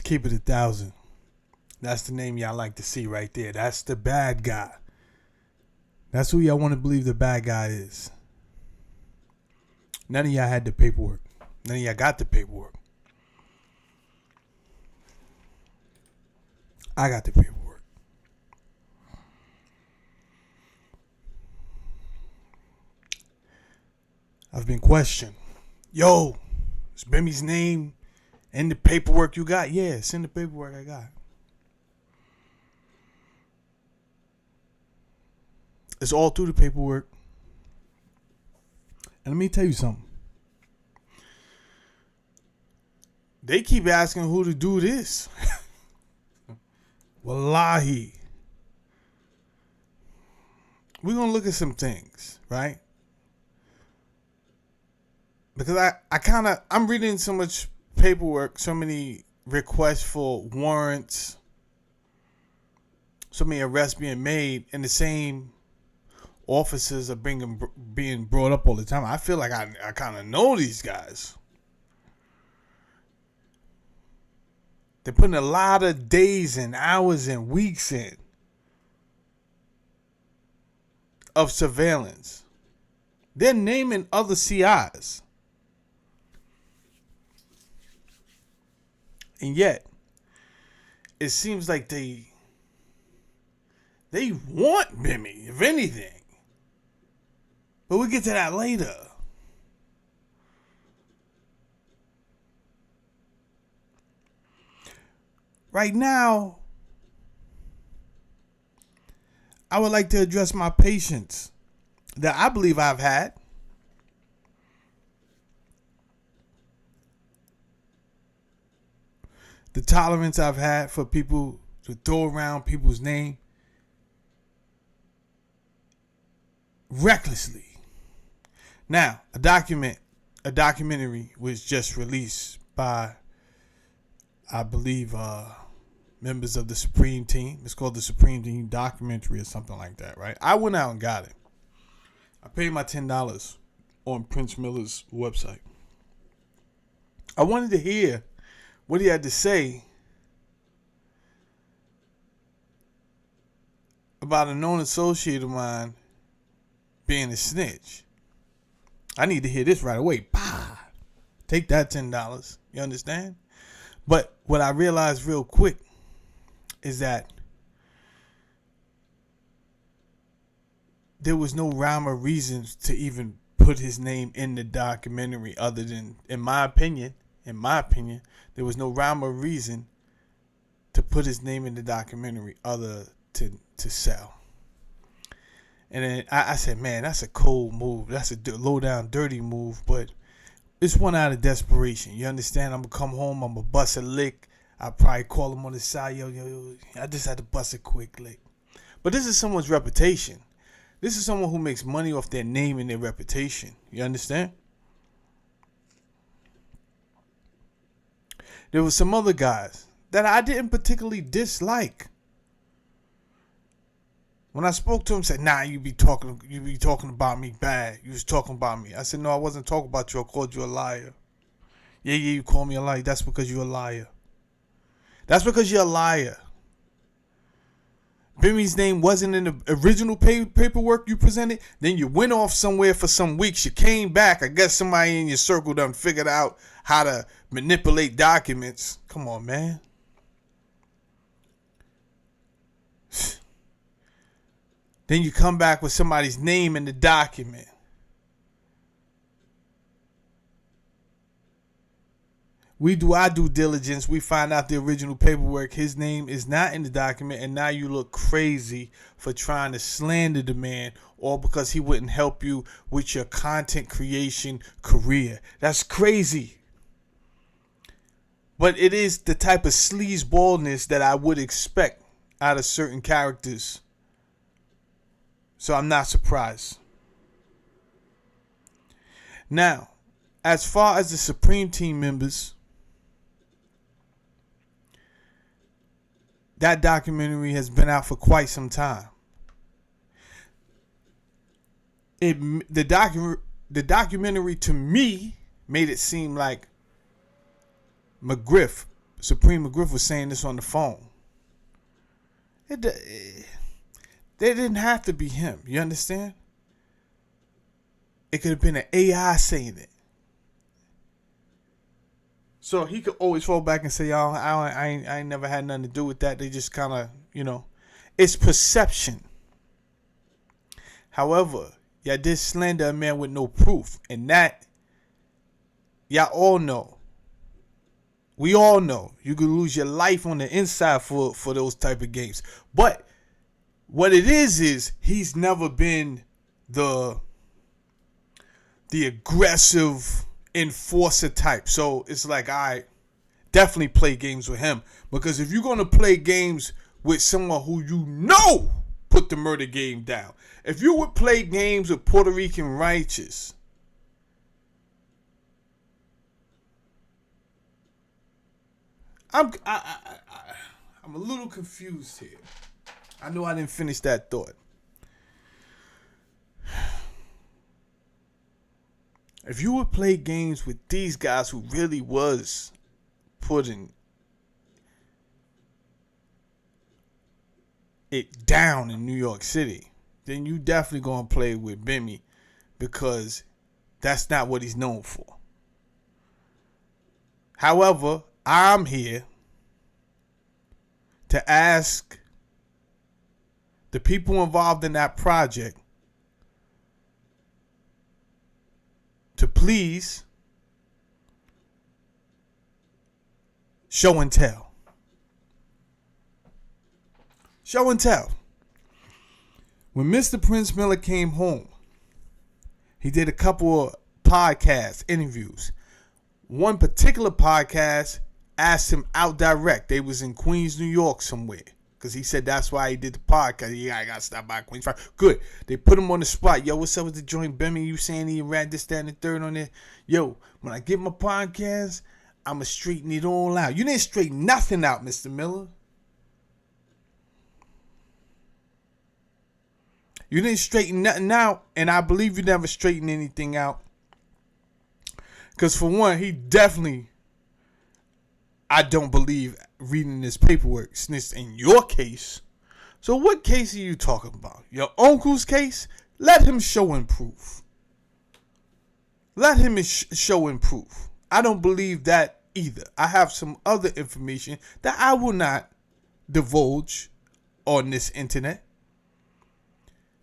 keep it 1,000. That's the name y'all like to see right there. That's the bad guy. That's who y'all want to believe the bad guy is. None of y'all had the paperwork. None of y'all got the paperwork. I got the paperwork. I've been questioned. Yo, is Bimmy's name in the paperwork you got? Yeah, it's in the paperwork I got. It's all through the paperwork. And let me tell you something. They keep asking who to do this. Wallahi. We're going to look at some things, right? Because I'm reading so much paperwork, so many requests for warrants, so many arrests being made, and the same officers are being brought up all the time. I feel like I kind of know these guys. They're putting a lot of days and hours and weeks in of surveillance. They're naming other CIs. And yet, it seems like they want Bimmy, if anything. But we'll get to that later. Right now, I would like to address my patience that I believe I've had. The tolerance I've had for people to throw around people's name recklessly. Now, a documentary was just released by, I believe, members of the Supreme Team. It's called the Supreme Team documentary or something like that, right? I went out and got it. I paid my $10 on Prince Miller's website. I wanted to hear what he had to say about a known associate of mine being a snitch. I need to hear this right away. Bah! Take that $10. You understand? But what I realized real quick is that there was no rhyme or reason to even put his name in the documentary other than, in my opinion, there was no rhyme or reason to put his name in the documentary other to sell. And then I said, man, that's a cold move. That's a low down, dirty move. But it's one out of desperation. You understand? I'm going to come home. I'm going to bust a lick. I probably call him on the side. Yo. I just had to bust a quick lick. But this is someone's reputation. This is someone who makes money off their name and their reputation. You understand? There were some other guys that I didn't particularly dislike. When I spoke to him, said, "Nah, you be talking about me bad. You was talking about me." I said, "No, I wasn't talking about you. I called you a liar." Yeah, you call me a liar. That's because you're a liar. That's because you're a liar. Bimmy's name wasn't in the original paperwork you presented. Then you went off somewhere for some weeks. You came back. I guess somebody in your circle done figured out how to manipulate documents. Come on, man. Then you come back with somebody's name in the document. We do our due diligence. We find out the original paperwork. His name is not in the document. And now you look crazy for trying to slander the man, all because he wouldn't help you with your content creation career. That's crazy. But it is the type of sleazeballness that I would expect out of certain characters. So I'm not surprised. Now, as far as the Supreme Team members, that documentary has been out for quite some time. The documentary to me made it seem like McGriff Supreme McGriff was saying this on the phone. They didn't have to be him. You understand? It could have been an AI saying it. So he could always fall back and say, "Y'all, I ain't never had nothing to do with that." They just kind of, it's perception. However, y'all did slander a man with no proof, and that y'all all know. We all know you could lose your life on the inside for those type of games. But what it is he's never been the aggressive enforcer type. So it's like, I definitely play games with him. Because if you're going to play games with someone who put the murder game down. If you would play games with Puerto Rican righteous, I'm a little confused here. I know I didn't finish that thought. If you would play games with these guys who really was putting it down in New York City, then you definitely gonna play with Bimmy, because that's not what he's known for. However, I'm here to ask the people involved in that project to please show and tell. Show and tell. When Mr. Prince Miller came home, he did a couple of podcast interviews. One particular podcast asked him out direct. They was in Queens, New York somewhere. Because he said that's why he did the podcast. Yeah, I got to stop by Queens. Good. They put him on the spot. Yo, what's up with the joint, Bimmy? You saying he ran this, that, and the third on it? Yo, when I get my podcast, I'm going to straighten it all out. You didn't straighten nothing out, Mr. Miller. You didn't straighten nothing out. And I believe you never straightened anything out. Because for one, he definitely, I don't believe, reading this paperwork snitched in your case. So what case are you talking about? Your uncle's case? Let him show and prove. Let him show and prove. I don't believe that either. I have some other information that I will not divulge on this internet.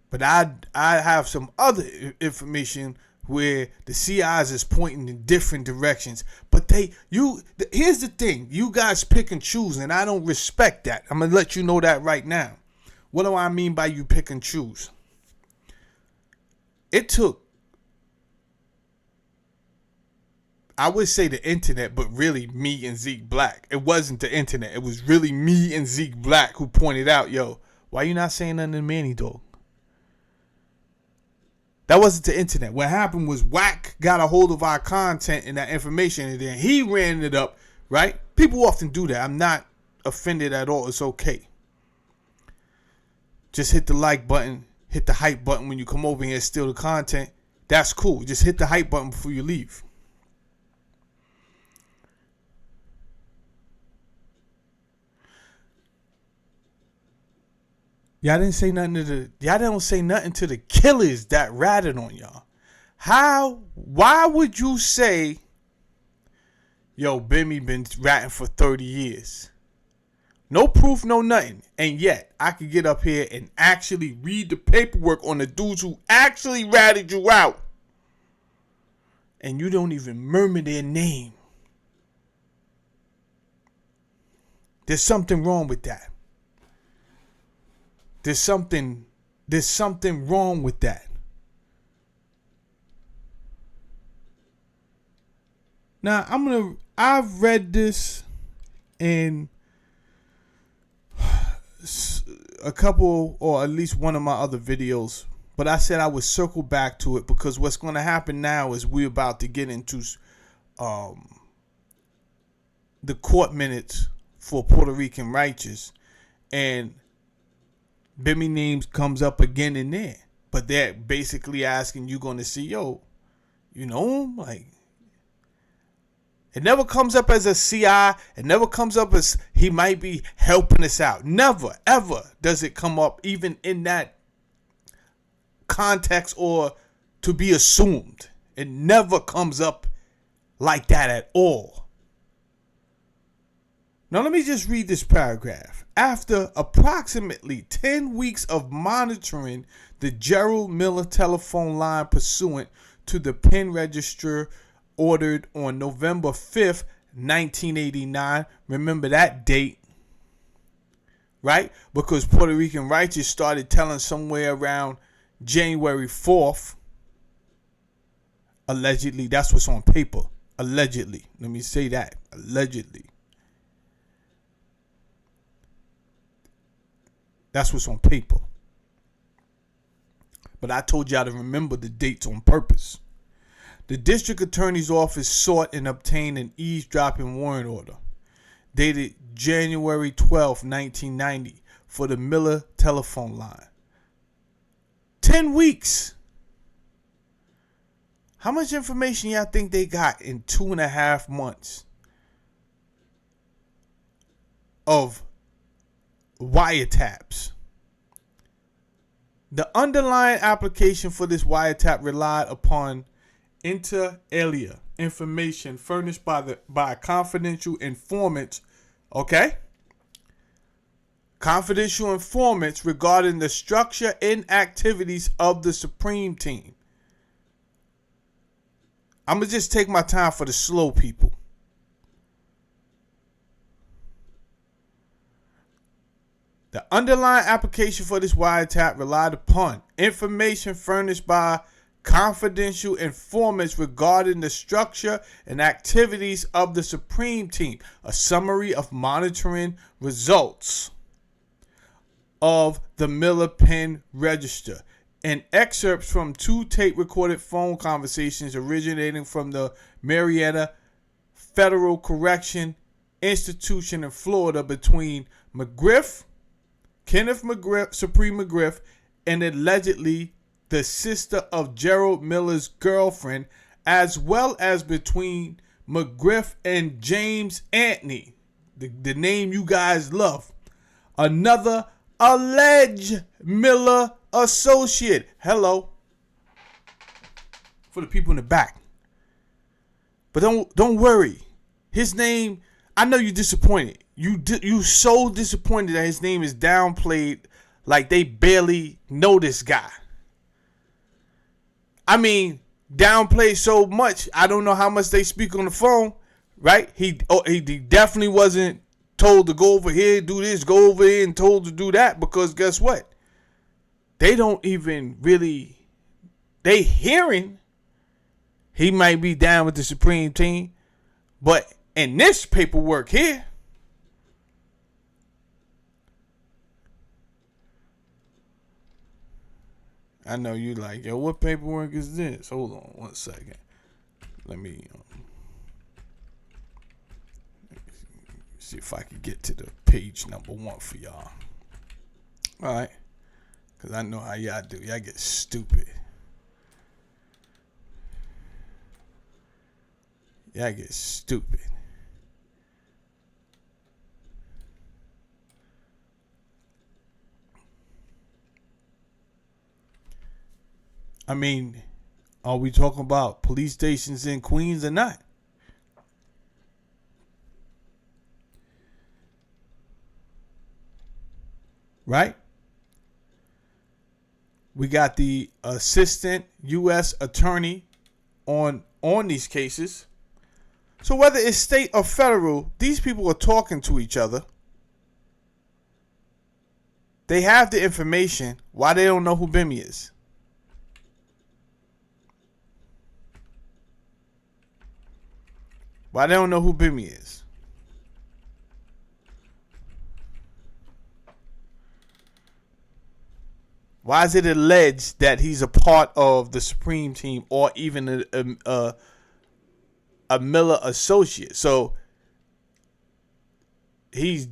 But I have some other information where the CIs is pointing in different directions. But here's the thing. You guys pick and choose, and I don't respect that. I'm going to let you know that right now. What do I mean by you pick and choose? It took, I would say the internet, but really me and Zeke Black. It wasn't the internet. It was really me and Zeke Black who pointed out, yo, why you not saying nothing to Manny, dog? That wasn't the internet. What happened was Wack got a hold of our content and that information, and then he ran it up, right? People often do that. I'm not offended at all. It's okay. Just hit the like button, hit the hype button when you come over here and steal the content. That's cool. Just hit the hype button before you leave. Y'all didn't say nothing y'all don't say nothing to the killers that ratted on y'all. Why would you say, yo, Bimmy been ratting for 30 years? No proof, no nothing. And yet, I could get up here and actually read the paperwork on the dudes who actually ratted you out. And you don't even murmur their name. There's something wrong with that. There's something wrong with that. Now, I've read this in a couple, or at least one of my other videos, but I said I would circle back to it because what's going to happen now is we're about to get into the court minutes for Puerto Rican righteous, and Bimmy names comes up again in there, but they're basically asking you going to see, yo, you know him? Like, It never comes up as a CI. It never comes up as he might be helping us out. Never, ever does it come up even in that context or to be assumed. It never comes up like that at all. Now let me just read this paragraph. After approximately 10 weeks of monitoring the Gerald Miller telephone line pursuant to the pen register ordered on November 5th, 1989. Remember that date, right? Because Puerto Rican Righteous started telling somewhere around January 4th. Allegedly, that's what's on paper. Allegedly. Let me say that. Allegedly. That's what's on paper. But I told y'all to remember the dates on purpose. The district attorney's office sought and obtained an eavesdropping warrant order dated January 12, 1990 for the Miller telephone line. 10 weeks. How much information y'all think they got in 2.5 months of wiretaps? The underlying application for this wiretap relied upon inter alia information furnished by confidential informants, okay? Confidential informants regarding the structure and activities of the Supreme Team. I'm going to just take my time for the slow people. The underlying application for this wiretap relied upon information furnished by confidential informants regarding the structure and activities of the Supreme Team, a summary of monitoring results of the Miller Pen Register, and excerpts from 2 tape-recorded phone conversations originating from the Marietta Federal Correction Institution in Florida between Kenneth McGriff, Supreme McGriff, and allegedly the sister of Gerald Miller's girlfriend, as well as between McGriff and James Anthony, the name you guys love, another alleged Miller associate. Hello. For the people in the back. But don't worry. His name, I know you're disappointed. You so disappointed that his name is downplayed like they barely know this guy. I mean, downplayed so much, I don't know how much they speak on the phone, right? He definitely wasn't told to go over here, do this, go over here, and told to do that, because guess what? They don't even really, they hearing he might be down with the Supreme Team, but in this paperwork here, I know you like, yo, what paperwork is this? Hold on 1 second. Let me see if I can get to the page number 1 for y'all. All right. Because I know how y'all do. Y'all get stupid. Y'all get stupid. I mean, are we talking about police stations in Queens or not? Right? We got the assistant U.S. attorney on these cases. So whether it's state or federal, these people are talking to each other. They have the information. Why they don't know who Bimmy is? Why they don't know who Bimmy is? Why is it alleged that he's a part of the Supreme Team or even a Miller associate? So we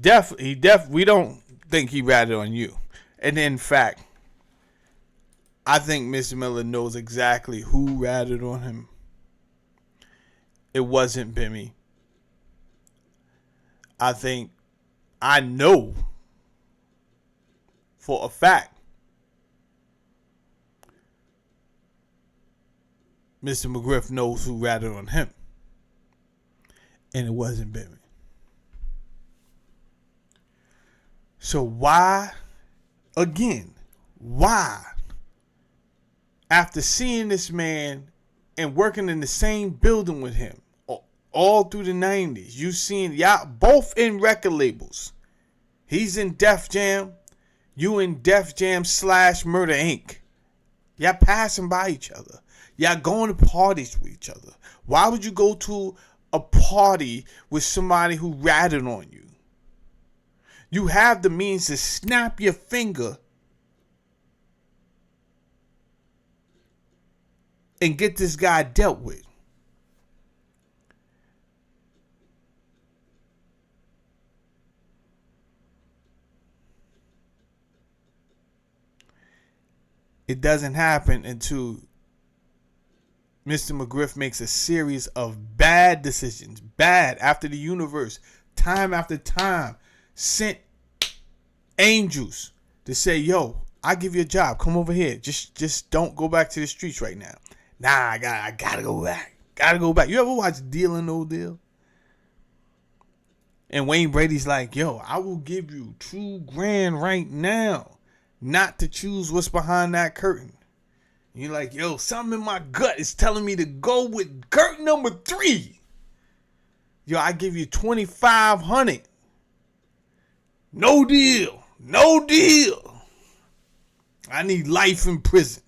don't think he ratted on you. And in fact, I think Mr. Miller knows exactly who ratted on him. It wasn't Bimmy. I think I know for a fact Mr. McGriff knows who ratted on him. And it wasn't Bimmy. So why, again, why, after seeing this man and working in the same building with him all through the 90s, you seen y'all both in record labels. He's in Def Jam, you in Def Jam / Murder Inc. Y'all passing by each other. Y'all going to parties with each other. Why would you go to a party with somebody who ratted on you? You have the means to snap your finger and get this guy dealt with. It doesn't happen until Mr. McGriff makes a series of bad decisions. Bad after the universe, time after time, sent angels to say, yo, I give you a job. Come over here. Just don't go back to the streets right now. Nah, I gotta go back. Gotta go back. You ever watch Deal or No Deal? And Wayne Brady's like, yo, I will give you $2,000 right now not to choose what's behind that curtain. And you're like, yo, something in my gut is telling me to go with curtain number 3. Yo, I give you $2,500. No deal. No deal. I need life in prison.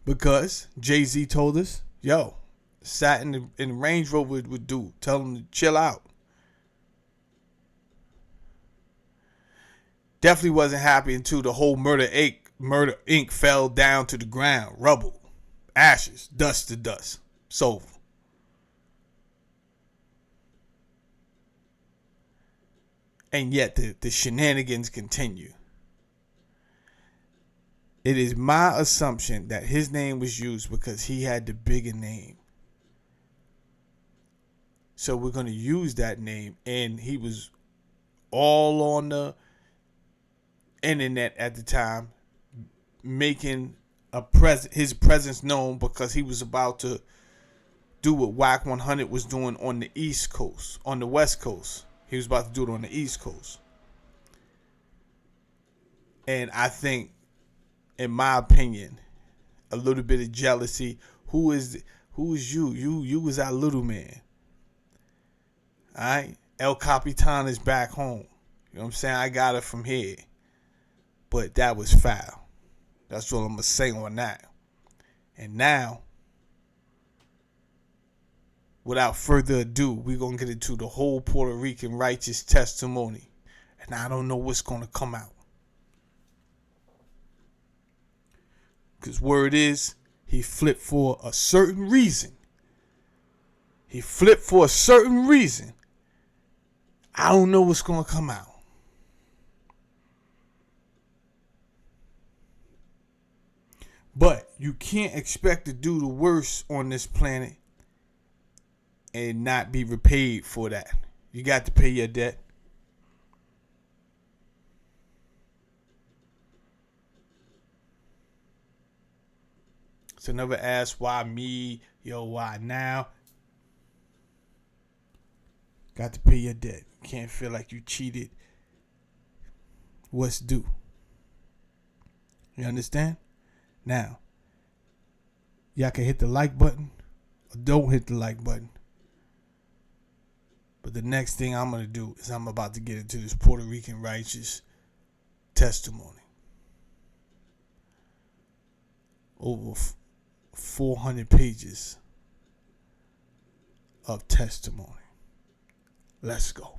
Because Jay-Z told us, yo, sat in the Range Rover with dude, tell him to chill out. Definitely wasn't happy until the whole Murder Inc. fell down to the ground. Rubble, ashes, dust to dust. So, and yet the shenanigans continue. It is my assumption that his name was used because he had the bigger name. So we're going to use that name. And he was all on the internet at the time, making his presence known because he was about to do what Whack 100 was doing on the East Coast, on the West Coast. He was about to do it on the East Coast. And I think, in my opinion, a little bit of jealousy. Who is you? You was our little man. Alright? El Capitan is back home. You know what I'm saying? I got it from here. But that was foul. That's what I'm going to say on that. And now, without further ado, we're going to get into the whole Puerto Rican righteous testimony. And I don't know what's going to come out. Because word is, he flipped for a certain reason. He flipped for a certain reason. I don't know what's going to come out. But you can't expect to do the worst on this planet and not be repaid for that. You got to pay your debt. So never ask why me, yo, why now? Got to pay your debt. Can't feel like you cheated. What's due? You understand? Now, y'all can hit the like button or don't hit the like button. But the next thing I'm going to do is I'm about to get into this Puerto Rican righteous testimony. Over 400 pages of testimony. Let's go.